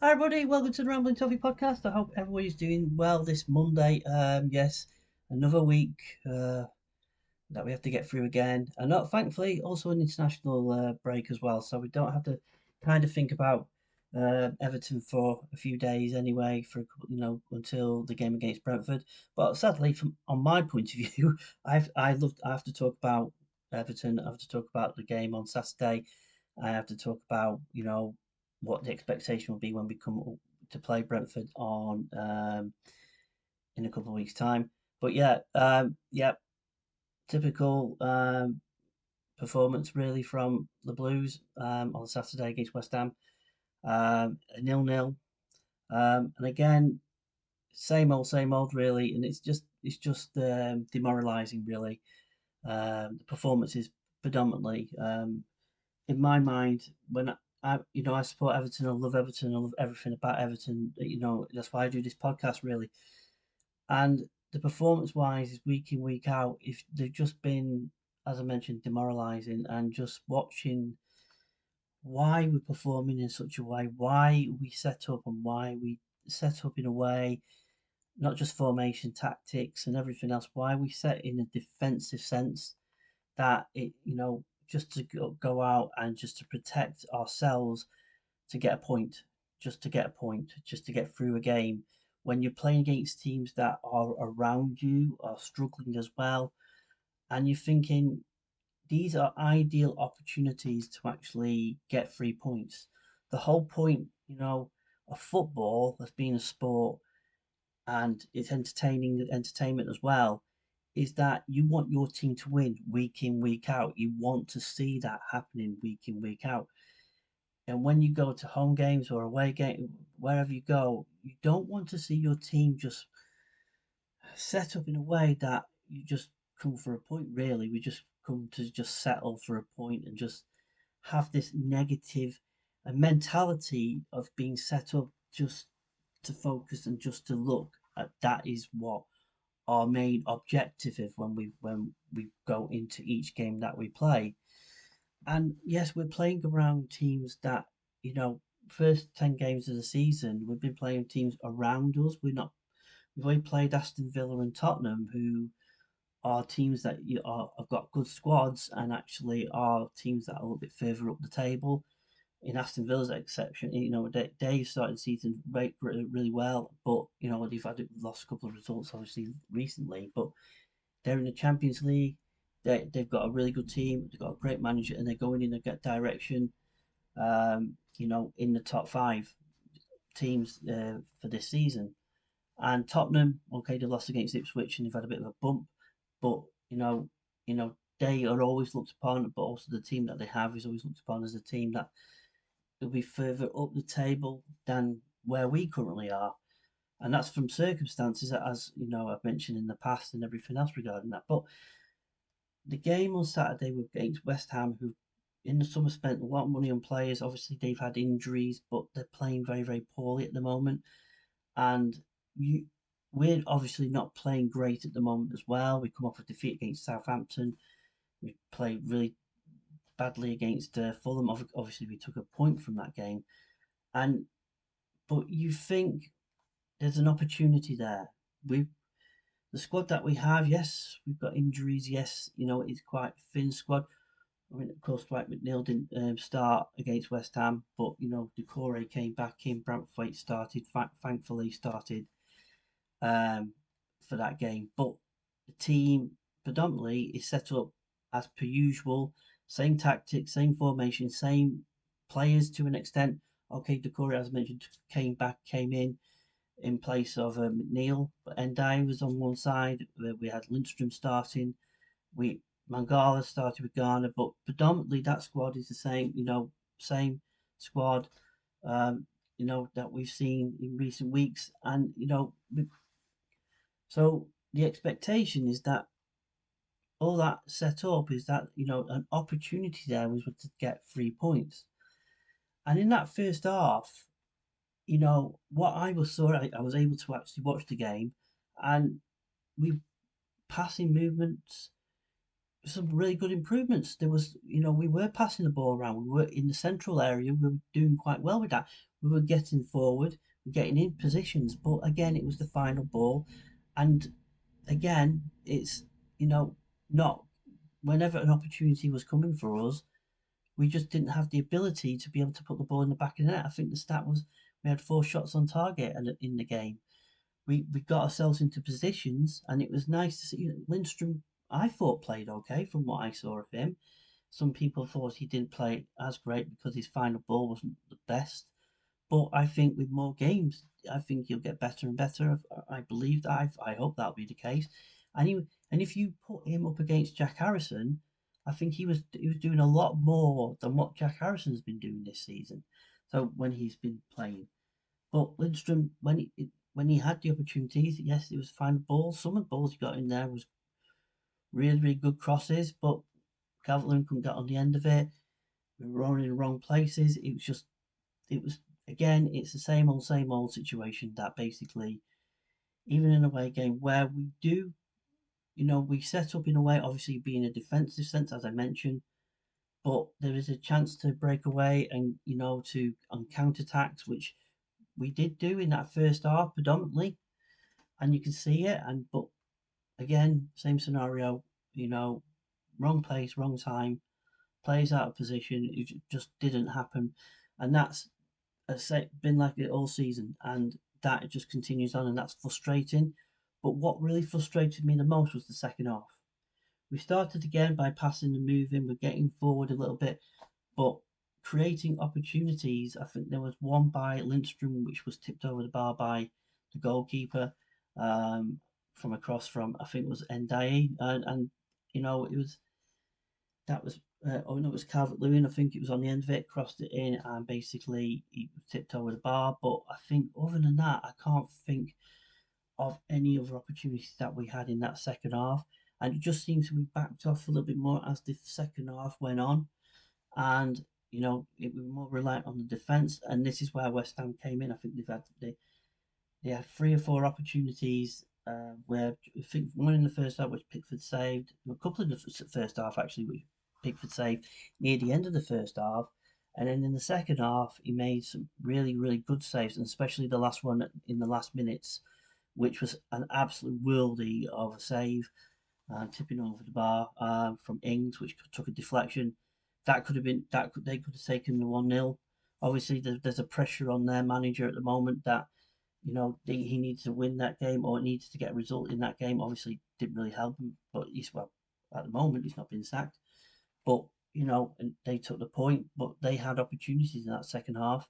Hi, everybody. Welcome to the Rambling Toffee podcast. I hope everybody's doing well this Monday. Yes, another week that we have to get through again, and not thankfully also an international break as well, so we don't have to kind of think about Everton for a few days anyway, for until the game against Brentford. But sadly, from on my point of view, I have to talk about Everton. I have to talk about the game on Saturday. I have to talk about what the expectation will be when we come to play Brentford on in a couple of weeks' time. But yeah, typical performance really from the Blues on Saturday against West Ham. 0-0. And again, same old really, and it's just demoralising really. The performance is predominantly in my mind when I support Everton. I love Everton. I love everything about Everton. That's why I do this podcast really. And the performance wise is week in, week out. If they've just been, as I mentioned, demoralising, and just watching why we're performing in such a way, why we set up and why we set up in a way, not just formation, tactics, and everything else, why we set in a defensive sense that just to go out and just to protect ourselves to get a point, just to get a point, just to get through a game. When you're playing against teams that are around you, are struggling as well, and you're thinking these are ideal opportunities to actually get 3 points. The whole point, of football as being a sport and it's entertainment as well, is that you want your team to win week in, week out. You want to see that happening week in, week out. And when you go to home games or away game, wherever you go, you don't want to see your team just set up in a way that you just come for a point. Really, we just come to just settle for a point and just have this negative mentality of being set up just to focus and just to look at that is what our main objective is when we go into each game that we play. And yes, we're playing around teams that, you know, first 10 games of the season, we've been playing teams around us. We've only played Aston Villa and Tottenham, who are teams that have got good squads and actually are teams that are a little bit further up the table. In Aston Villa's exception, they started the season really well, but they've lost a couple of results obviously recently, but they're in the Champions League. They've got a really good team. They've got a great manager, and they're going in a good direction. In the top five teams for this season. And Tottenham, okay, they lost against Ipswich and they've had a bit of a bump, but they are always looked upon. But also the team that they have is always looked upon as a team that will be further up the table than where we currently are. And that's from circumstances that, as I've mentioned in the past and everything else regarding that. But the game on Saturday was against West Ham, who in the summer spent a lot of money on players. Obviously, they've had injuries, but they're playing very, very poorly at the moment. And you, we're obviously not playing great at the moment as well. We come off a defeat against Southampton. We played really badly against Fulham. Obviously, we took a point from that game. And but you think there's an opportunity there. We The squad that we have, yes, we've got injuries. Yes, it's quite a thin squad. I mean, of course, Dwight McNeil didn't start against West Ham, but Decore came back in. Brantwaite started, thankfully started um, for that game. But the team predominantly is set up as per usual, same tactics, same formation, same players to an extent. Okay, Decore, as mentioned, came in place of McNeil, but Endai was on one side. We had Lindstrom starting. We Mangala started with Garner, but predominantly that squad is the same. Same squad. That we've seen in recent weeks, and so the expectation is that all that set up is that an opportunity there was to get 3 points, and in that first half, what I was able to actually watch the game, and we passing movements. some really good improvements. There was, we were passing the ball around. We were in the central area. We were doing quite well with that. We were getting forward, getting in positions. But again, it was the final ball, and again, it's not whenever an opportunity was coming for us, we just didn't have the ability to be able to put the ball in the back of the net. I think the stat was we had 4 shots on target in the game. We got ourselves into positions, and it was nice to see Lindstrom. I thought played okay from what I saw of him. Some people thought he didn't play as great because his final ball wasn't the best. But I think with more games, I think he'll get better and better. I believe that. I hope that'll be the case. And if you put him up against Jack Harrison, I think he was doing a lot more than what Jack Harrison's been doing this season. So when he's been playing, but Lindstrom, when he had the opportunities, yes, it was fine balls. Some of the balls he got in there was really, really good crosses, but Calvert-Lewin couldn't get on the end of it. We were rolling in the wrong places. It was again, it's the same old situation that basically, even in a away game where we do, we set up in a way, obviously being a defensive sense, as I mentioned, but there is a chance to break away and, to on counter-attacks, which we did do in that first half predominantly, and you can see it. But again, same scenario, wrong place, wrong time, players out of position. It just didn't happen, and that's been like it all season, and that just continues on, and that's frustrating. But what really frustrated me the most was the second half. We started again by passing and moving, we're getting forward a little bit, but creating opportunities. I think there was one by Lindstrom which was tipped over the bar by the goalkeeper, um, from across from, I think it was Ndiaye, and it was that was oh no, it was Calvert Lewin. I think it was on the end of it, crossed it in, and basically he tipped over the bar. But I think other than that, I can't think of any other opportunities that we had in that second half. And it just seems we backed off a little bit more as the second half went on, and it was more reliant on the defence. And this is where West Ham came in. I think they had 3 or 4 opportunities, where I think one in the first half which Pickford saved, a couple in the first half actually which Pickford saved near the end of the first half, and then in the second half he made some really really good saves, and especially the last one in the last minutes, which was an absolute worldie of a save, tipping over the bar, from Ings, which took a deflection. That could have been they could have taken the 1-0. Obviously, there's a pressure on their manager at the moment that he needs to win that game or needs to get a result in that game. Obviously, didn't really help him, but at the moment he's not been sacked. But and they took the point, but they had opportunities in that second half,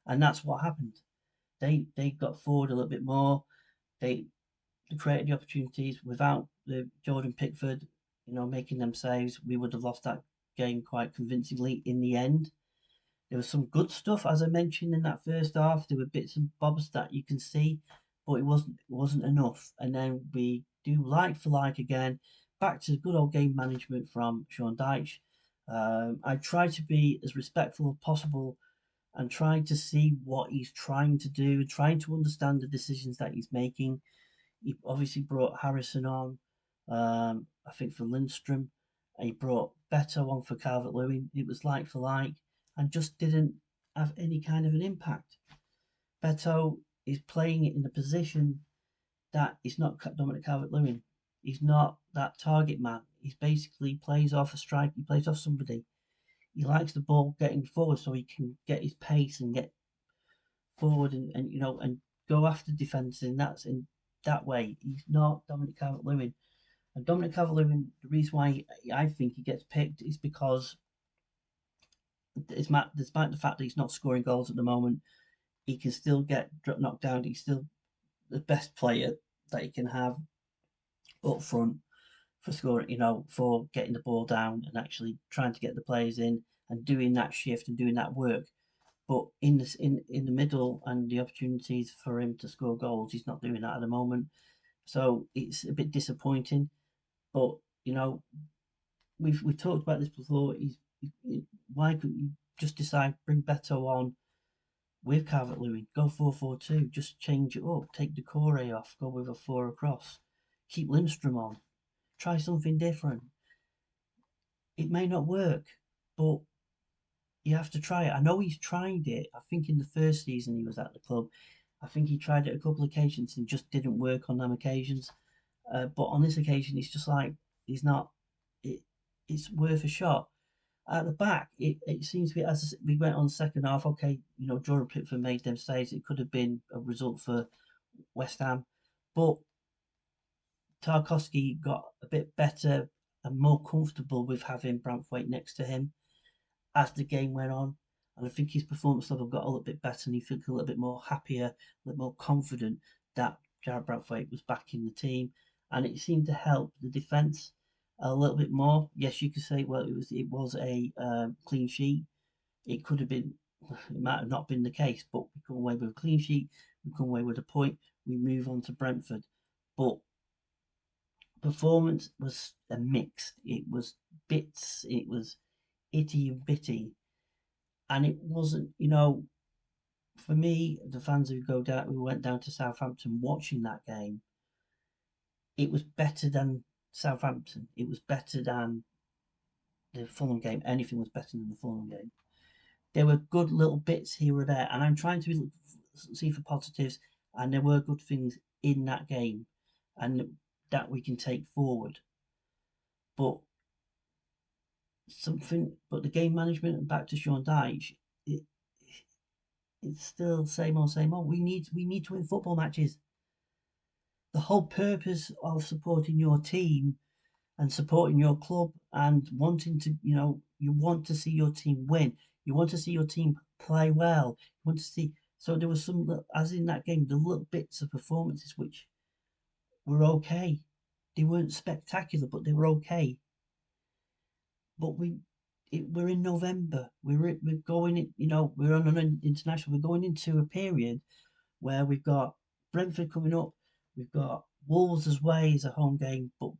and that's what happened. They got forward a little bit more. They created the opportunities without the Jordan Pickford, making them saves. We would have lost that game quite convincingly in the end. There was some good stuff, as I mentioned, in that first half. There were bits and bobs that you can see, but it wasn't enough. And then we do like for like again, back to good old game management from Sean Dyche. I try to be as respectful as possible and trying to see what he's trying to do, trying to understand the decisions that he's making. He obviously brought Harrison on, I think for Lindstrom. He brought Beto on for Calvert Lewin. It was like for like, and just didn't have any kind of an impact. Beto is playing it in a position that is not Dominic Calvert Lewin. He's not that target man. He basically plays off a strike, he plays off somebody. He likes the ball getting forward so he can get his pace and get forward and go after defence in that way. He's not Dominic Calvert Lewin. And Dominic Calvert Lewin, the reason why I think he gets picked is because despite the fact that he's not scoring goals at the moment, he can still get knocked down. He's still the best player that he can have up front for scoring, for getting the ball down and actually trying to get the players in and doing that shift and doing that work. But in the middle and the opportunities for him to score goals, he's not doing that at the moment. So it's a bit disappointing. But we've talked about this before. Why couldn't you just decide bring Beto on with Calvert Lewin? Go 4-4-2. Just change it up. Take the core off. Go with a 4 across. Keep Lindstrom on. Try something different. it may not work, but you have to try it. I know he's tried it. I think in the first season he was at the club, I think he tried it a couple of occasions and just didn't work on them occasions. But on this occasion, it's just like he's not. It, it's worth a shot. At the back, it seems to be as we went on the second half. Okay, Jordan Pickford made them saves. It could have been a result for West Ham, but Tarkowski got a bit better and more comfortable with having Branthwaite next to him as the game went on. And I think his performance level got a little bit better and he felt a little bit more happier, a little more confident that Jared Branthwaite was back in the team. And it seemed to help the defence a little bit more. Yes, you could say, well, it was a clean sheet. It could have been, it might have not been the case, but we come away with a clean sheet. We come away with a point. We move on to Brentford. But performance was a mix. It was bits. It was itty and bitty, and it wasn't. For me, the fans who went down to Southampton watching that game, it was better than Southampton. It was better than the Fulham game. Anything was better than the Fulham game. There were good little bits here or there, and I'm trying to see for positives. And there were good things in that game, and that we can take forward. But but the game management and back to Sean Dyche, it, it's still same old, same old. We need to win football matches. The whole purpose of supporting your team and supporting your club and wanting to, you want to see your team win. You want to see your team play well. You want to see. So there was as in that game, the little bits of performances which were okay. They weren't spectacular, but they were okay. But we're in November. We're going in, we're on an international. We're going into a period where we've got Brentford coming up. We've got Wolves as way as a home game, but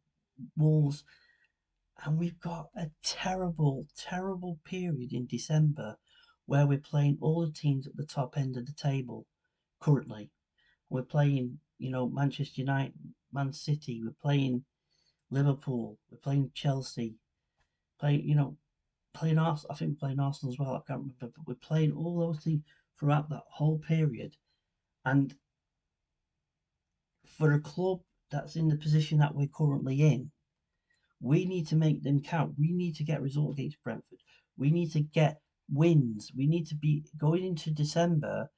Wolves, and we've got a terrible, terrible period in December where we're playing all the teams at the top end of the table currently. We're playing, Manchester United, Man City. We're playing Liverpool. We're playing Chelsea. Playing Arsenal. I think we're playing Arsenal as well. I can't remember, but we're playing all those teams throughout that whole period. And for a club that's in the position that we're currently in, we need to make them count. We need to get results against Brentford. We need to get wins. We need to be going into December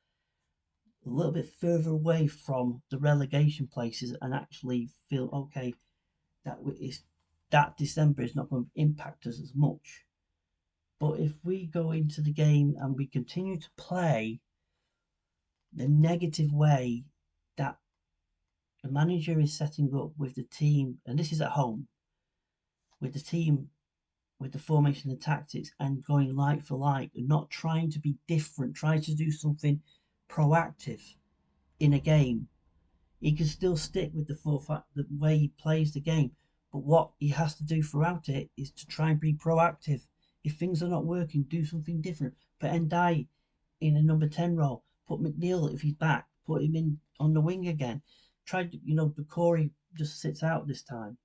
a little bit further away from the relegation places and actually feel okay that December is not going to impact us as much. But if we go into the game and we continue to play the negative way that the manager is setting up with the team, and this is at home, with the team, with the formation and tactics, and going like for like, and not trying to be different, trying to do something proactive in a game. He can still stick with the way he plays the game, but what he has to do throughout it is to try and be proactive. If things are not working, do something different. Put Ndai in a number 10 role. Put McNeil if he's back. Put him in on the wing again. Try, the Corey just sits out this time.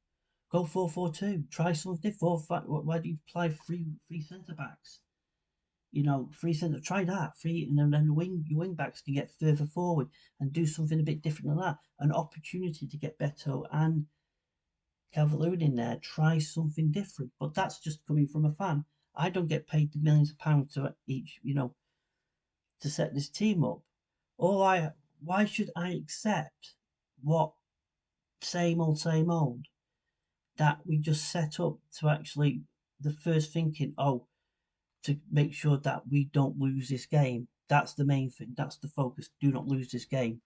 Go 4-4-2. Try something. Why do you play three centre backs? Three centre. Try that. Three, and then your wing backs can get further forward and do something a bit different than that. An opportunity to get Beto and Calvert-Lewin in there. Try something different. But that's just coming from a fan. I don't get paid the millions of pounds to each, to set this team up. Why should I accept what same old that we just set up to actually the first thinking, to make sure that we don't lose this game. That's the main thing. That's the focus. Do not lose this game.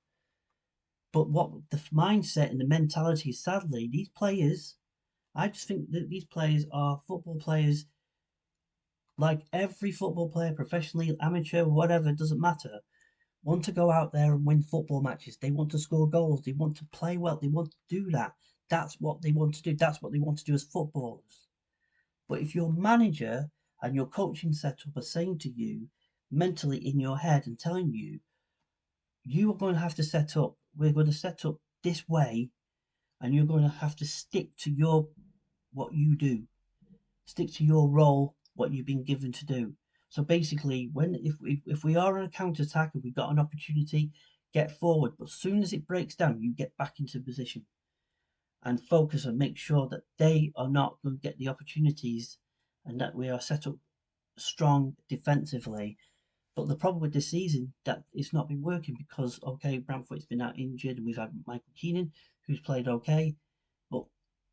But what the mindset and the mentality, sadly, these players, I just think that these players are football players like every football player, professionally, amateur, whatever, it doesn't matter, want to go out there and win football matches. They want to score goals. They want to play well. They want to do that. That's what they want to do. That's what they want to do as footballers. But if your manager and your coaching setup are saying to you mentally in your head and telling you, you are going to have to we're going to set up this way, and you're going to have to stick to what you do. stick to your role, what you've been given to do. So basically, if we are on a counter attack and we've got an opportunity, get forward. But as soon as it breaks down, you get back into position and focus and make sure that they are not going to get the opportunities and that we are set up strong defensively. But the problem with this season that it's not been working because okay, Bramford's been out injured and we've had Michael Keenan who's played okay, but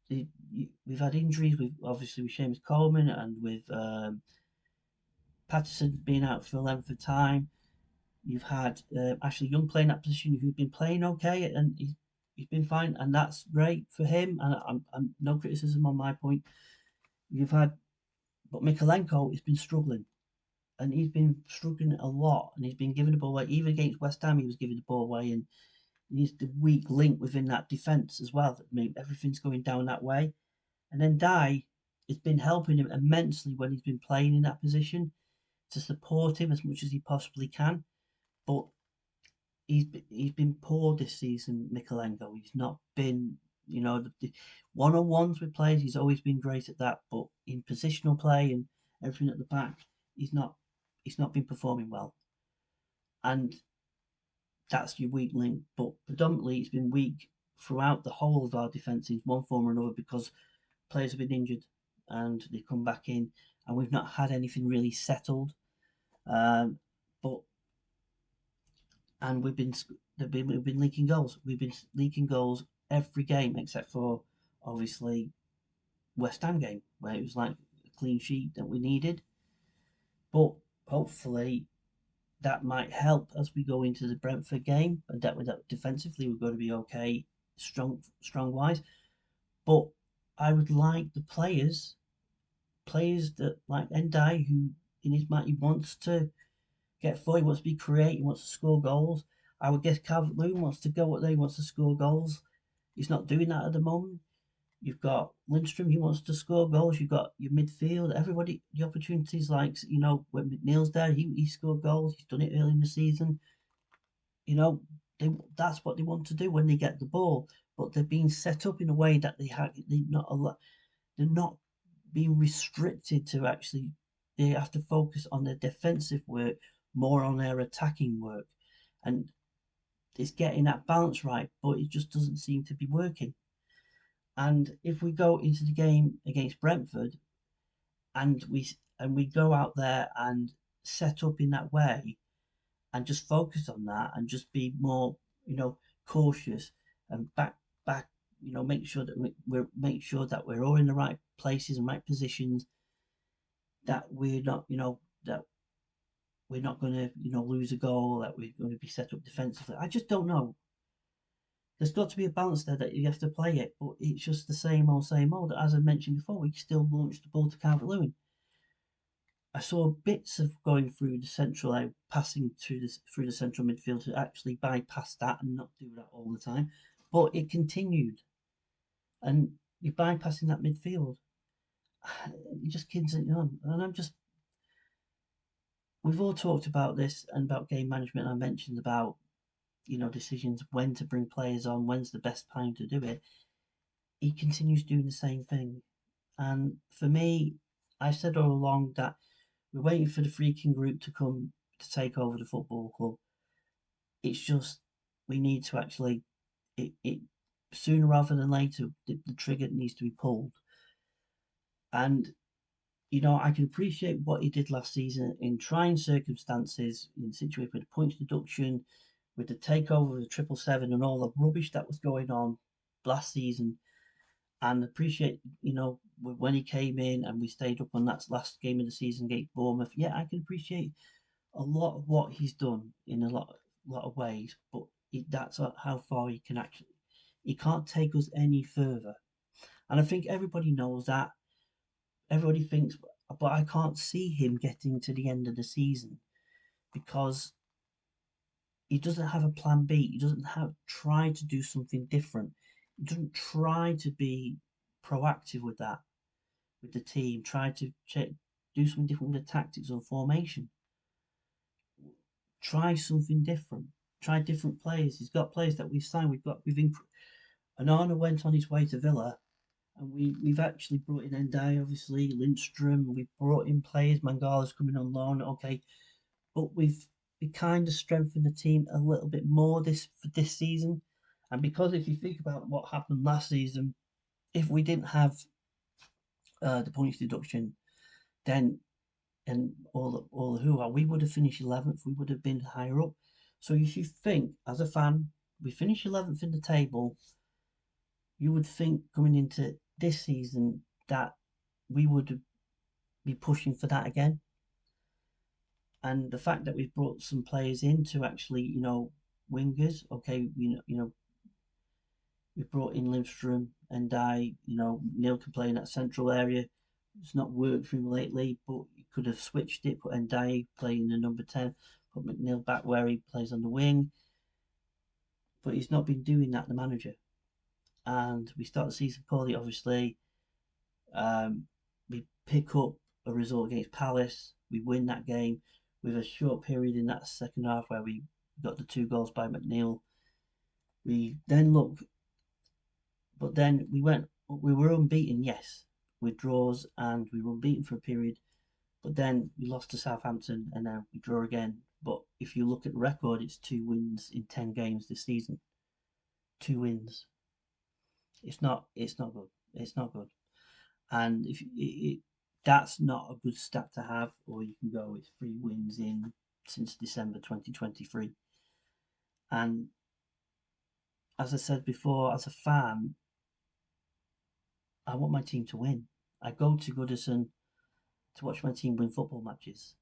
we've had injuries with obviously with Seamus Coleman and with Patterson being out for a length of time. You've had Ashley Young playing that position who's been playing okay and he's been fine and that's great for him and I'm no criticism on my point. You've had but Mikalenko has been struggling and he's been struggling a lot and he's been giving the ball away. Even against West Ham, he was giving the ball away and he's the weak link within that defence as well. I mean, everything's going down that way. And then Dye has been helping him immensely when he's been playing in that position to support him as much as he possibly can. But he's been poor this season, Mikalenko. He's not been, the one-on-ones with players. He's always been great at that, but in positional play and everything at the back, he's not. He's not been performing well, and that's your weak link. But predominantly, it's been weak throughout the whole of our defence in one form or another because players have been injured and they come back in, and we've not had anything really settled. But and we've been leaking goals. We've been leaking goals every game except for obviously West Ham game where it was like a clean sheet that we needed. But hopefully that might help as we go into the Brentford game, and that defensively we're going to be okay, strong wise. But I would like the players that like Ndai, who in his mind he wants to get forward, he wants to be creative, he wants to score goals. I would guess Calvert-Lewin wants to go up there, he wants to score goals. He's not doing that at the moment. You've got Lindstrom, he wants to score goals. You've got your midfield, everybody, the opportunities like, when McNeil's there, he scored goals. He's done it early in the season. You know, that's what they want to do when they get the ball. But they're being set up in a way that they're not being restricted to actually, they have to focus on their defensive work more on their attacking work. And it's getting that balance right, but it just doesn't seem to be working. And if we go into the game against Brentford and we go out there and set up in that way and just focus on that and just be more, cautious and back, make sure that we're all in the right places and right positions, that we're not going to, lose a goal, that we're going to be set up defensively. I just don't know. There's got to be a balance there that you have to play it, but it's just the same old, same old. As I mentioned before, we still launched the ball to Calvert-Lewin. I saw bits of going through the central, passing through the central midfield to actually bypass that and not do that all the time, but it continued, and you're bypassing that midfield. You just continue on, and we've all talked about this and about game management. I mentioned about decisions when to bring players on, when's the best time to do it. He continues doing the same thing. And for me, I said all along that we're waiting for the freaking group to come to take over the football club. It's just we need to actually it sooner rather than later the trigger needs to be pulled. And I can appreciate what he did last season in trying circumstances, in situation with the points deduction, with the takeover of the 777 and all the rubbish that was going on last season, and appreciate, when he came in and we stayed up on that last game of the season against Bournemouth. Yeah, I can appreciate a lot of what he's done in a lot of ways, but that's how far he can actually. He can't take us any further, and I think everybody knows that. Everybody thinks, but I can't see him getting to the end of the season because he doesn't have a plan B. He doesn't try to do something different. He doesn't try to be proactive with that, with the team. Try to do something different with the tactics or formation. Try something different. Try different players. He's got players that we've signed. Anana went on his way to Villa, And we've actually brought in Endai, obviously, Lindstrom. We've brought in players. Mangala's coming on loan, okay, but we kind of strengthened the team a little bit more this season. And because if you think about what happened last season, if we didn't have the points deduction, then and all the who are, we would have finished 11th. We would have been higher up. So if you think, as a fan, we finished 11th in the table, you would think coming into this season that we would be pushing for that again. And the fact that we've brought some players in to actually, wingers, okay, we brought in Lindstrom and Neil can play in that central area. It's not worked for him lately, but he could have switched it, put Ndai playing the number 10, put McNeil back where he plays on the wing. But he's not been doing that, the manager. And we start the season poorly, obviously. We pick up a result against Palace. We win that game with a short period in that second half where we got the 2 goals by McNeil. We then look, but then we were unbeaten, yes, with draws, and we were unbeaten for a period. But then we lost to Southampton, and now we draw again. But if you look at the record, it's 2 wins in 10 games this season. 2 wins. It's not good. It's not good. And if that's not a good stat to have, or you can go with 3 wins in since December 2023. And as I said before, as a fan, I want my team to win. I go to Goodison to watch my team win football matches,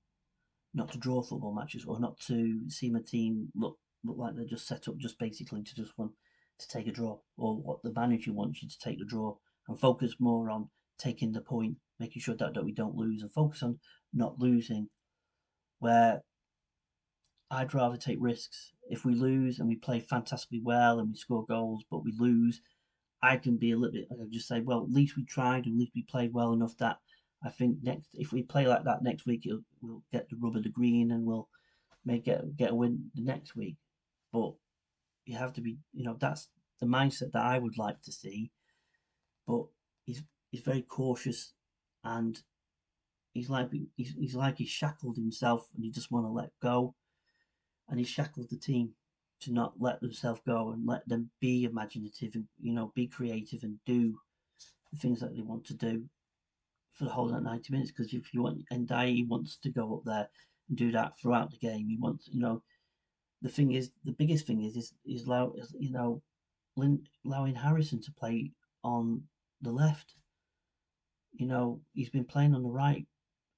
not to draw football matches, or not to see my team look like they're just set up just basically to just want to take a draw, or what the manager wants you to take the draw, and focus more on taking the point, making sure that we don't lose, and focus on not losing. Where I'd rather take risks. If we lose and we play fantastically well and we score goals, but we lose, I can be a little bit. I can just say, well, at least we tried, and at least we played well enough that I think if we play like that next week, we'll get the rub of the green, and we'll may get a win the next week. But you have to be, that's the mindset that I would like to see. But he's very cautious, and he's shackled himself, and he just want to let go, and he's shackled the team to not let themselves go and let them be imaginative and be creative and do the things that they want to do for the whole 90 minutes. Because if you want, and he wants to go up there and do that throughout the game. He wants, the thing is, the biggest thing is allowing Harrison to play on the left. He's been playing on the right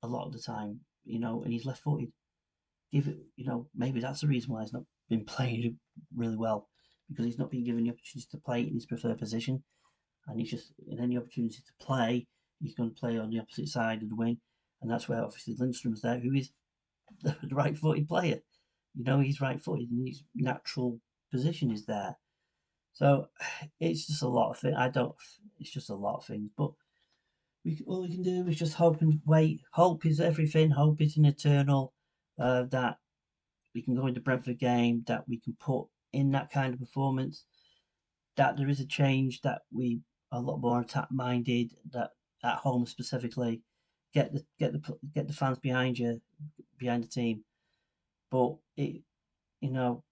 a lot of the time, and he's left footed. Give it, maybe that's the reason why he's not been playing really well, because he's not been given the opportunity to play in his preferred position, and he's just in any opportunity to play, he's going to play on the opposite side of the wing, and that's where obviously Lindstrom's there, who is the right-footed player. He's right-footed, and his natural position is there. So it's just a lot of things. It's just a lot of things, but all we can do is just hope and wait. Hope is everything. Hope is an eternal. That we can go into Brentford game, that we can put in that kind of performance, that there is a change, that we are a lot more attack minded, that at home specifically, get the fans behind you, behind the team. But you know,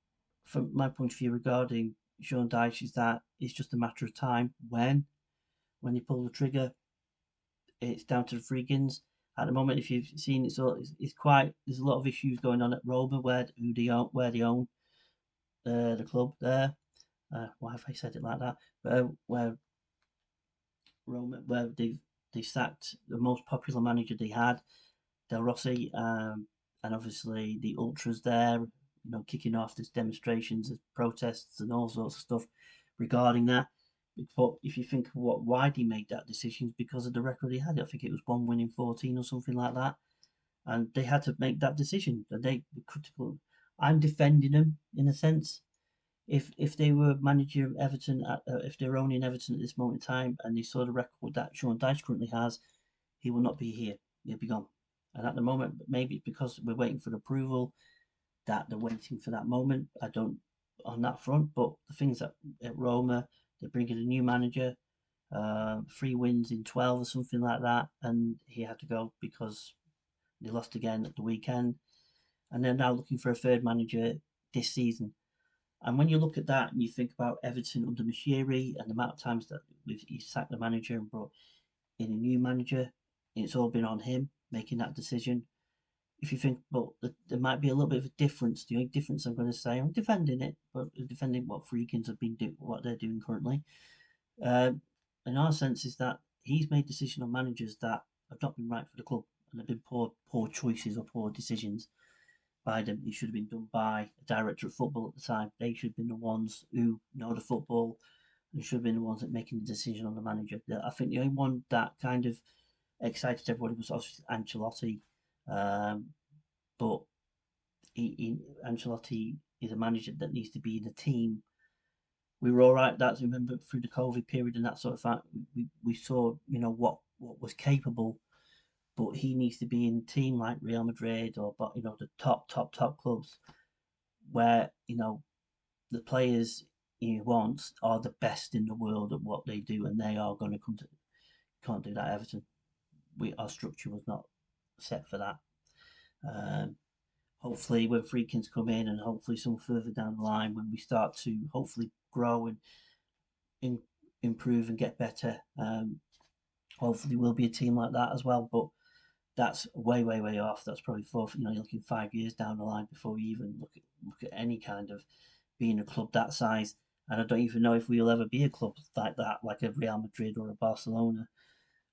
from my point of view regarding Sean Dyche, is that it's just a matter of time when you pull the trigger. It's down to the Freegans. At the moment, if you've seen it's quite. There's a lot of issues going on at Roma where they own the club there. Why have I said it like that? Where Roma, where they sacked the most popular manager they had, Del Rossi, and obviously the ultras there, kicking off these demonstrations, protests, and all sorts of stuff regarding that. But if you think of why they made that decision, because of the record he had. I think it was 1 win in 14 or something like that, and they had to make that decision. And they were critical. I'm defending them in a sense. If they were manager Everton, if they're owning Everton at this moment in time, and they saw the record that Sean Dyche currently has, he will not be here. He'll be gone. And at the moment, maybe it's because we're waiting for approval, that they're waiting for that moment. I don't on that front, but the things that at Roma, they're bringing a new manager, three wins in 12 or something like that, and he had to go because they lost again at the weekend. And they're now looking for a third manager this season. And when you look at that and you think about Everton under Mashiri and the amount of times that he sacked the manager and brought in a new manager, it's all been on him making that decision. If you think, but there might be a little bit of a difference. The only difference I'm going to say, I'm defending it, but defending what Freakins have been what they're doing currently. Um, in our sense, is that he's made decisions on managers that have not been right for the club and have been poor choices or poor decisions by them. It should have been done by a director of football at the time. They should have been the ones who know the football and should have been the ones that making the decision on the manager. I think the only one that kind of excited everybody was obviously Ancelotti, um, but Ancelotti is a manager that needs to be in a team. We were all right. That's remember through the COVID period and that sort of fact. We saw what was capable, but he needs to be in a team like Real Madrid or but the top clubs where the players he wants are the best in the world at what they do, and they are going to come to. Can't do that, at Everton. Our structure was not set for that. Um, Hopefully, when Freakins come in, and hopefully some further down the line, when we start to hopefully grow and in, improve and get better, hopefully we'll be a team like that as well. But that's way off. That's probably you're looking 5 years down the line before we even look at any kind of being a club that size. And I don't even know if we'll ever be a club like that, like a Real Madrid or a Barcelona,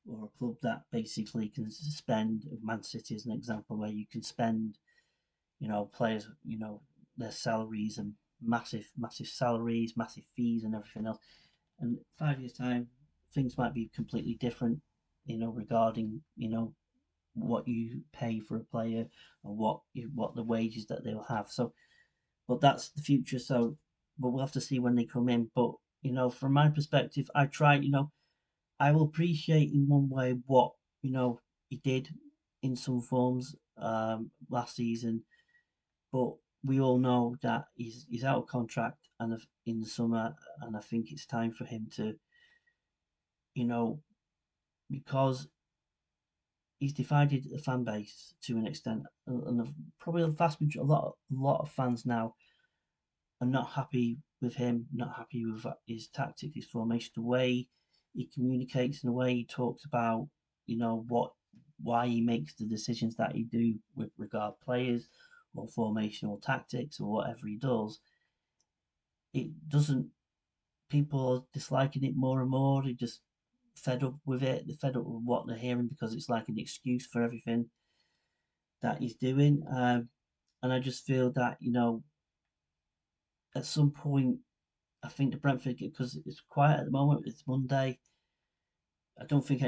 or a club that basically can spend. Man City as an example, where you can spend, players, their salaries and massive salaries, massive fees, and everything else. And 5 years time, things might be completely different, regarding what you pay for a player and what the wages that they'll have. So, but that's the future. So, but we'll have to see when they come in. But from my perspective, I try. I will appreciate in one way what he did in some forms last season, but we all know that he's out of contract and in the summer, and I think it's time for him to, you know, because he's divided the fan base to an extent, and probably a lot of fans now are not happy with him, not happy with his tactics, his formation, the way he communicates, and the way he talks about, why he makes the decisions that he do with regard players or formation or tactics or whatever he does. It doesn't. People are disliking it more and more. They just fed up with it. They're fed up with what they're hearing because it's like an excuse for everything that he's doing. And I just feel that at some point, I think the Brentford, because it's quiet at the moment, it's Monday. I don't think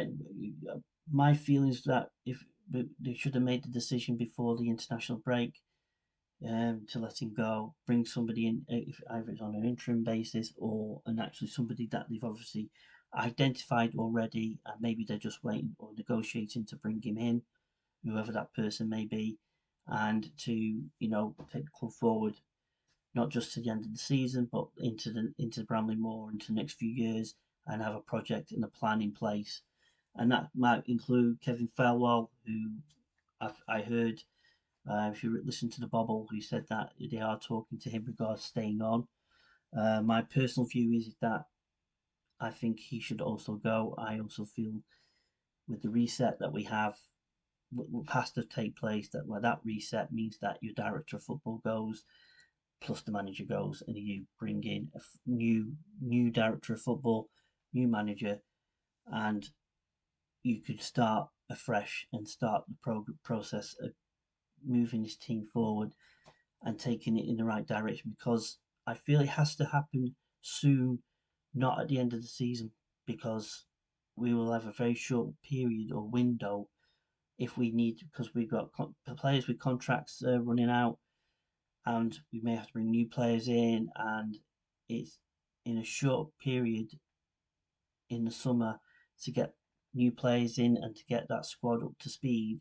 my feelings that if they should have made the decision before the international break, to let him go, bring somebody in, if either it's on an interim basis or and actually somebody that they've obviously identified already, and maybe they're just waiting or negotiating to bring him in, whoever that person may be, and to take the club forward, not just to the end of the season, but into Bramley Moore into the next few years, and have a project and a plan in place, and that might include Kevin Felwell, who I heard if you listen to the Bobble, who said that they are talking to him regarding staying on. My personal view is that I think he should also go. I also feel with the reset that we have, has to take place, that where that reset means that your director of football goes, plus the manager goes, and you bring in a new director of football, new manager, and you could start afresh and start the process of moving this team forward and taking it in the right direction, because I feel it has to happen soon, not at the end of the season, because we will have a very short period or window if we need, because we've got players with contracts running out, and we may have to bring new players in, and it's in a short period in the summer to get new players in and to get that squad up to speed.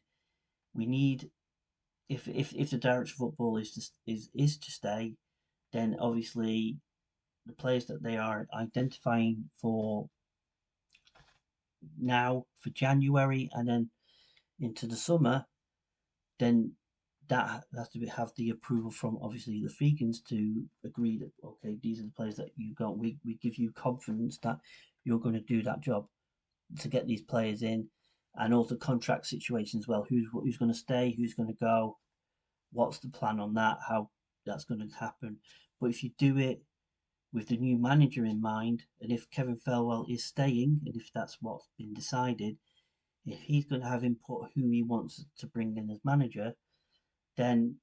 We need, if the director of football is to stay, then obviously the players that they are identifying for now for January and then into the summer, then that has to have the approval from obviously the Vegans to agree that okay, these are the players that you got. We give you confidence that you're going to do that job to get these players in, and also contract situations as well. Who's going to stay? Who's going to go? What's the plan on that? How that's going to happen? But if you do it with the new manager in mind, and if Kevin Felwell is staying, and if that's what's been decided, if he's going to have input who he wants to bring in as manager, then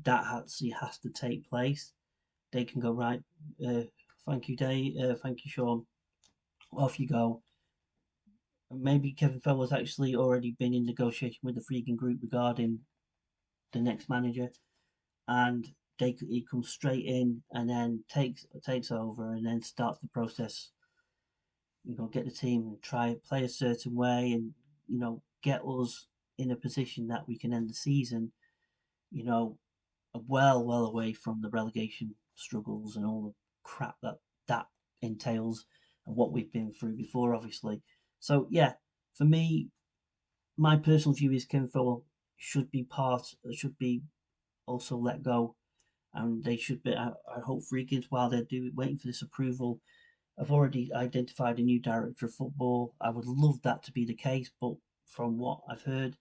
that actually has to take place. They can go right. Thank you, Dave. Thank you, Sean. Off you go. Maybe Kevin Felwell's actually already been in negotiation with the Freegan Group regarding the next manager, and he comes straight in and then takes over and then starts the process. Get the team and try play a certain way, and get us in a position that we can end the season. You know, well away from the relegation struggles and all the crap that entails and what we've been through before, obviously. So yeah, for me, my personal view is Kevin Farrell should be also let go, and they should be. I hope Freakins, while they're waiting for this approval, have already identified a new director of football. I would love that to be the case, but from what I've heard,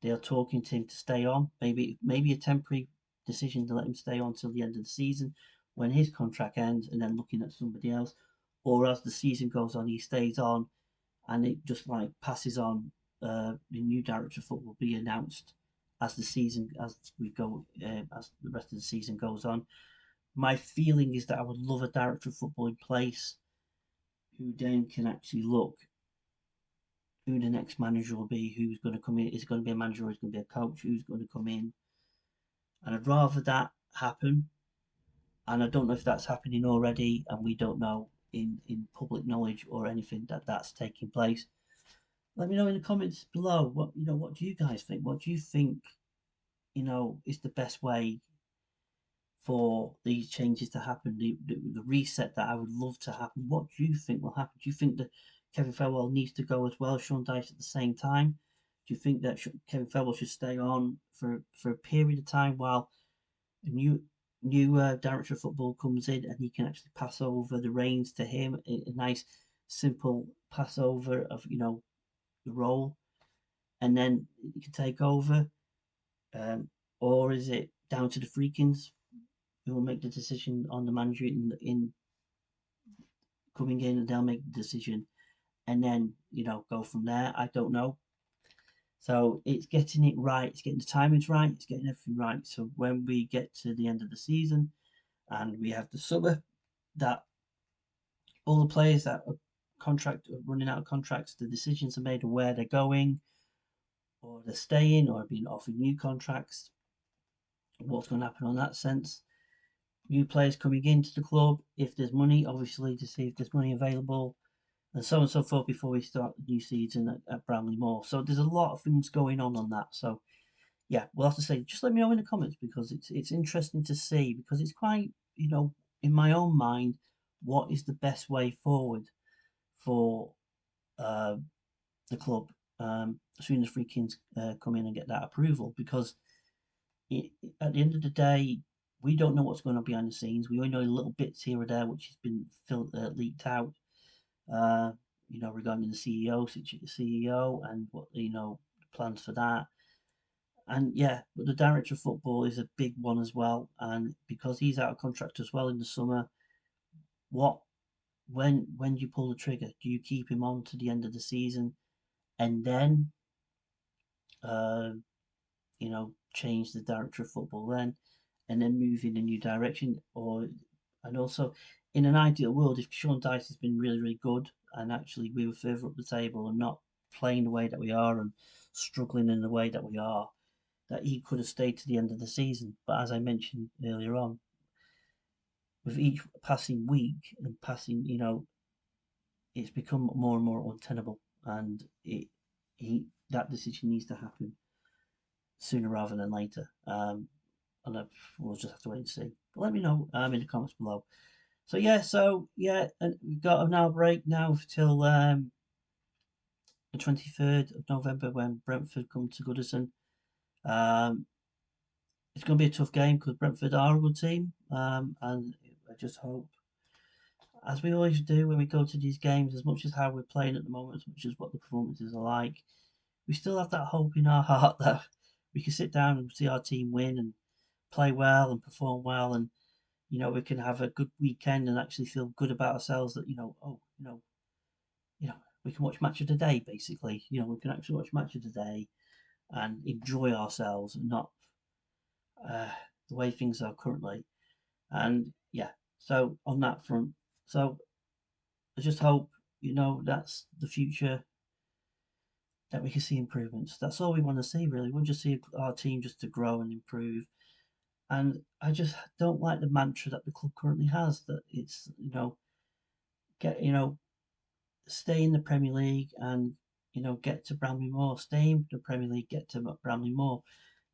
they are talking to him to stay on. Maybe a temporary decision to let him stay on till the end of the season when his contract ends, and then looking at somebody else. Or as the season goes on, he stays on, and it just like passes on. The new director of football will be announced as we go as the rest of the season goes on. My feeling is that I would love a director of football in place who then can actually look who the next manager will be, who's going to come in. Is it going to be a manager or is it going to be a coach? Who's going to come in? And I'd rather that happen. And I don't know if that's happening already, and we don't know in public knowledge or anything that that's taking place. Let me know in the comments below. What do you guys think? What do you think? Is the best way for these changes to happen, the reset that I would love to happen. What do you think will happen? Do you think that Kevin Farrell needs to go as well, Sean Dyche at the same time? Do you think that Kevin Farrell should stay on for a period of time while a new director of football comes in and he can actually pass over the reins to him, a nice simple passover of the role, and then he can take over, um, or is it down to the Freakins who will make the decision on the manager in coming in, and they'll make the decision, and then go from there. I don't know. So it's getting it right. It's getting the timings right. It's getting everything right. So when we get to the end of the season and we have the summer, that all the players that are running out of contracts, the decisions are made of where they're going, or they're staying, or being offered new contracts. What's going to happen on that sense? New players coming into the club, if there's money, obviously, to see if there's money available, and so on and so forth before we start the new season at Bramley Moore. So there's a lot of things going on that. So yeah, we'll have to say. Just let me know in the comments, because it's interesting to see, because it's quite in my own mind, what is the best way forward for uh, the club as soon as Freakins come in and get that approval, because at the end of the day, we don't know what's going on behind the scenes. We only know little bits here or there, which has been leaked out. Uh, regarding the CEO and what plans for that. And yeah, but the director of football is a big one as well. And because he's out of contract as well in the summer, what when do you pull the trigger? Do you keep him on to the end of the season and then uh, change the director of football then, and then move in a new direction? Or and also, in an ideal world, if Sean Dyche has been really good and actually we were further up the table and not playing the way that we are and struggling in the way that we are, that he could have stayed to the end of the season. But as I mentioned earlier on, with each passing week and passing, it's become more and more untenable, and that decision needs to happen sooner rather than later. And we'll just have to wait and see. But let me know in the comments below. So yeah, and we've got an hour break now till the 23rd of November when Brentford come to Goodison. Um, it's going to be a tough game because Brentford are a good team, and I just hope, as we always do when we go to these games, as much as how we're playing at the moment, as much as what the performances are like, we still have that hope in our heart that we can sit down and see our team win and play well and perform well, and we can have a good weekend and actually feel good about ourselves. That oh, we can watch match of the day basically. We can actually watch match of the day and enjoy ourselves, and not uh, the way things are currently. And yeah, so on that front, so I just hope that's the future, that we can see improvements. That's all we want to see, really. We'll just see our team just to grow and improve. And I just don't like the mantra that the club currently has, that it's get stay in the Premier League and get to Bramley Moore. Stay in the Premier League, get to Bramley Moore.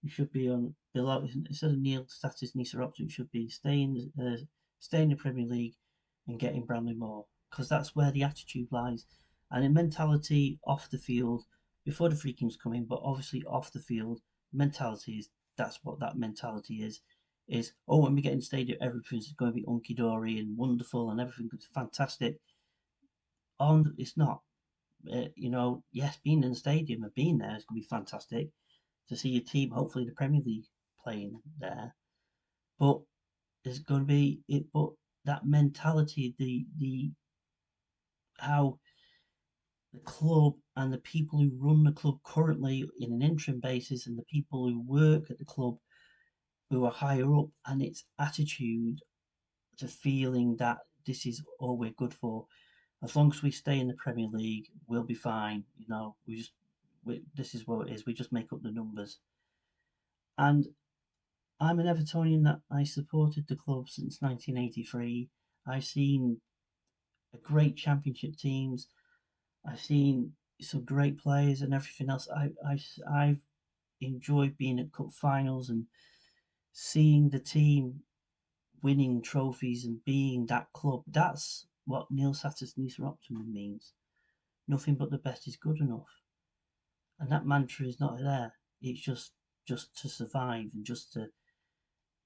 You should be on below, instead of Neil status Nisa Option, it should be stay in the Premier League and get in Bramley Moore, because that's where the attitude lies. And in mentality off the field, before the free kicks come in, but obviously off the field, mentality is, that's what that mentality is, oh, when we get in the stadium, everything's going to be hunky dory and wonderful and everything's fantastic. On It's not. Yes, being in the stadium and being there is going to be fantastic to see your team, hopefully the Premier League, playing there. But there's going to be it. But that mentality, the how the club and the people who run the club currently in an interim basis, and the people who work at the club who are higher up, and its attitude to feeling that this is all we're good for. As long as we stay in the Premier League, we'll be fine. This is what it is. We just make up the numbers. And I'm an Evertonian that I supported the club since 1983. I've seen a great championship teams. I've seen some great players and everything else. I've enjoyed being at cup finals and seeing the team winning trophies and being that club. That's what Neil Satter's Nisa Optimum means. Nothing but the best is good enough. And that mantra is not there. It's just to survive and just to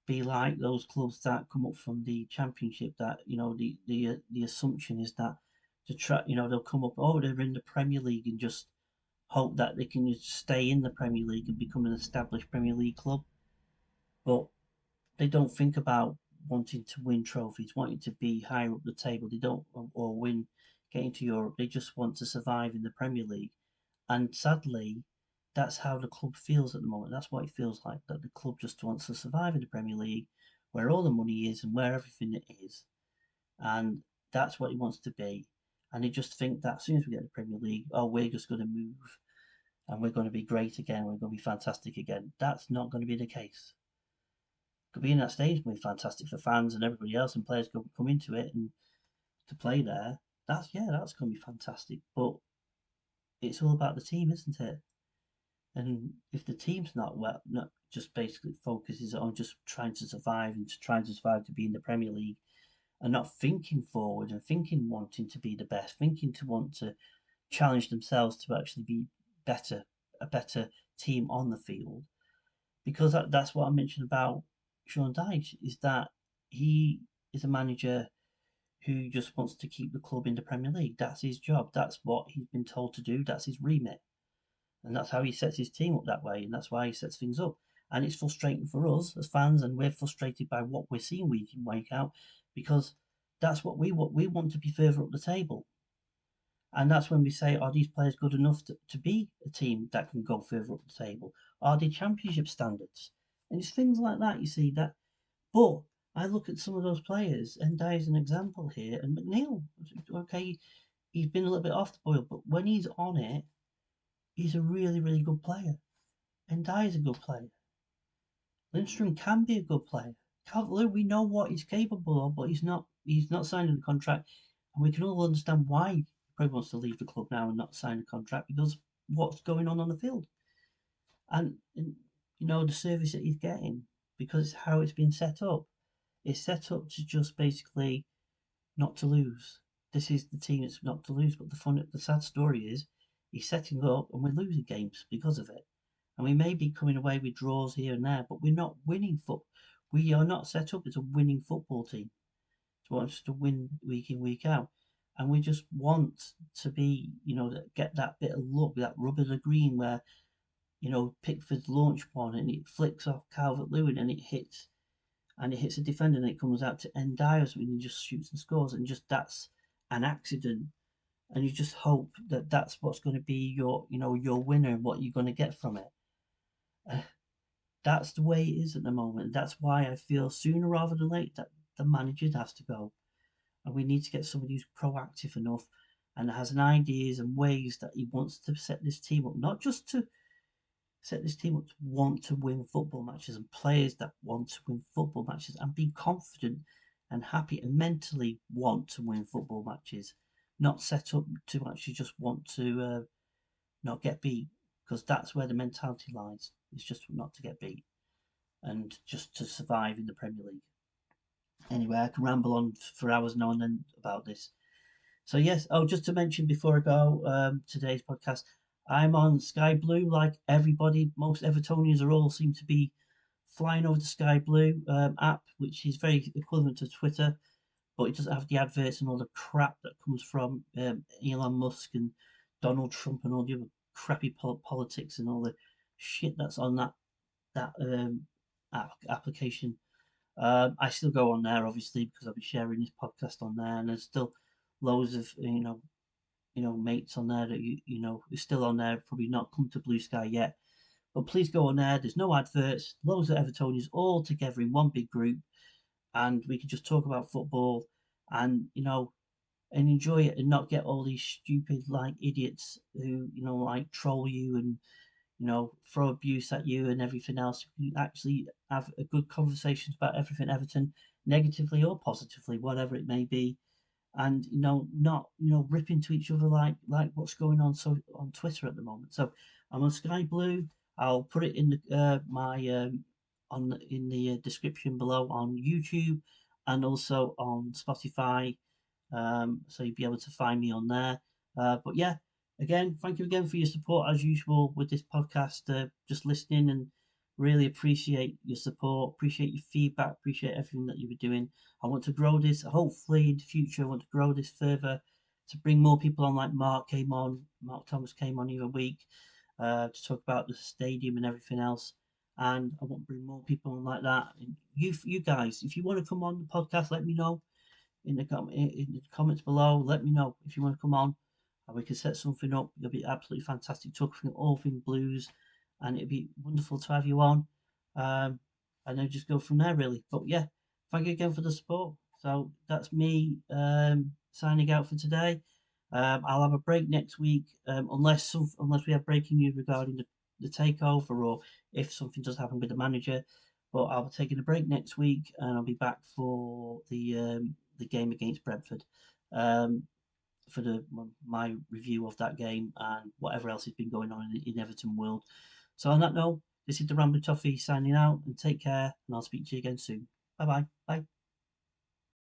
be like those clubs that come up from the championship. That the assumption is that to try, they'll come up. Oh, they're in the Premier League, and just hope that they can just stay in the Premier League and become an established Premier League club. But they don't think about wanting to win trophies, wanting to be higher up the table. They don't, or win, get into Europe. They just want to survive in the Premier League. And sadly, that's how the club feels at the moment. That's what it feels like, that the club just wants to survive in the Premier League, where all the money is and where everything is. And that's what it wants to be. And they just think that as soon as we get the Premier League, oh, we're just going to move and we're going to be great again. We're going to be fantastic again. That's not going to be the case. Could be in that stage is going to be fantastic for fans and everybody else, and players come into it and to play there. That's going to be fantastic. But it's all about the team, isn't it? And if the team's not well, not just basically focuses on just trying to survive and trying to survive to be in the Premier League, and not thinking forward and thinking wanting to be the best, thinking to want to challenge themselves to actually be better, a better team on the field. Because that's what I mentioned about Sean Dyche, is that he is a manager who just wants to keep the club in the Premier League. That's his job. That's what he's been told to do. That's his remit. And that's how he sets his team up that way. And that's why he sets things up. And it's frustrating for us as fans. And we're frustrated by what we're seeing week in, week out, because that's what we want. We want to be further up the table. And that's when we say, are these players good enough to be a team that can go further up the table? Are they championship standards? And it's things like that, you see, that. But I look at some of those players, and Dye's an example here, and McNeil, okay, he's been a little bit off the boil, but when he's on it, he's a really, really good player. And Dye's a good player. Lindstrom can be a good player. Calvert, we know what he's capable of, but he's not signing a contract, and we can all understand why he probably wants to leave the club now and not sign a contract, because what's going on the field, and the service that he's getting, because how it's been set up. It's set up to just basically not to lose. This is the team that's not to lose. But the sad story is, he's setting up and we're losing games because of it. And we may be coming away with draws here and there, but we're not winning foot. We are not set up as a winning football team to want us to win week in, week out. And we just want to be, get that bit of luck, that rub of the green where, Pickford's launch one and it flicks off Calvert-Lewin and it hits a defender and it comes out to Ndiaye and he just shoots and scores and just that's an accident and you just hope that that's what's going to be your winner and what you're going to get from it. Uh, that's the way it is at the moment. That's why I feel sooner rather than late that the manager has to go, and we need to get somebody who's proactive enough and has an ideas and ways that he wants to set this team up, not just to set this team up to want to win football matches and players that want to win football matches and be confident and happy and mentally want to win football matches, not set up to actually just want to not get beat, because that's where the mentality lies. It's just not to get beat and just to survive in the Premier League. Anyway, I can ramble on for hours now and then about this. So yes, just to mention before I go, today's podcast, I'm on Sky Blue like everybody. Most Evertonians are all seem to be flying over the Sky Blue app, which is very equivalent to Twitter, but it doesn't have the adverts and all the crap that comes from Elon Musk and Donald Trump and all the other crappy politics and all the shit that's on that application. I still go on there obviously because I'll be sharing this podcast on there, and there's still loads of mates on there that are still on there, probably not come to Blue Sky yet. But please go on there. There's no adverts. Loads of Evertonians all together in one big group, and we can just talk about football and and enjoy it and not get all these stupid like idiots who like troll you and throw abuse at you and everything else. You can actually have a good conversations about everything Everton, negatively or positively, whatever it may be, and not rip into each other like what's going on on Twitter at the moment. So I'm on Sky Blue. I'll put it in the my on in the description below on YouTube and also on Spotify. So you'll be able to find me on there. But yeah, again, thank you again for your support as usual with this podcast. Just listening and really appreciate your support, appreciate your feedback, appreciate everything that you were doing. I want to grow this. Hopefully, in the future, I want to grow this further to bring more people on. Like Mark Thomas came on the other week to talk about the stadium and everything else. And I want to bring more people on like that. And you guys, if you want to come on the podcast, let me know in the comments below. Let me know if you want to come on and we can set something up. It'll be absolutely fantastic talking all things blues, and it'd be wonderful to have you on. And then just go from there really. But yeah, thank you again for the support. So that's me signing out for today. I'll have a break next week, unless we have breaking news regarding the takeover or if something does happen with the manager. But I'll be taking a break next week and I'll be back for the game against Brentford for my review of that game and whatever else has been going on in Everton world. So on that note, this is the Rambling Toffee signing out, and take care, and I'll speak to you again soon. Bye bye. Bye.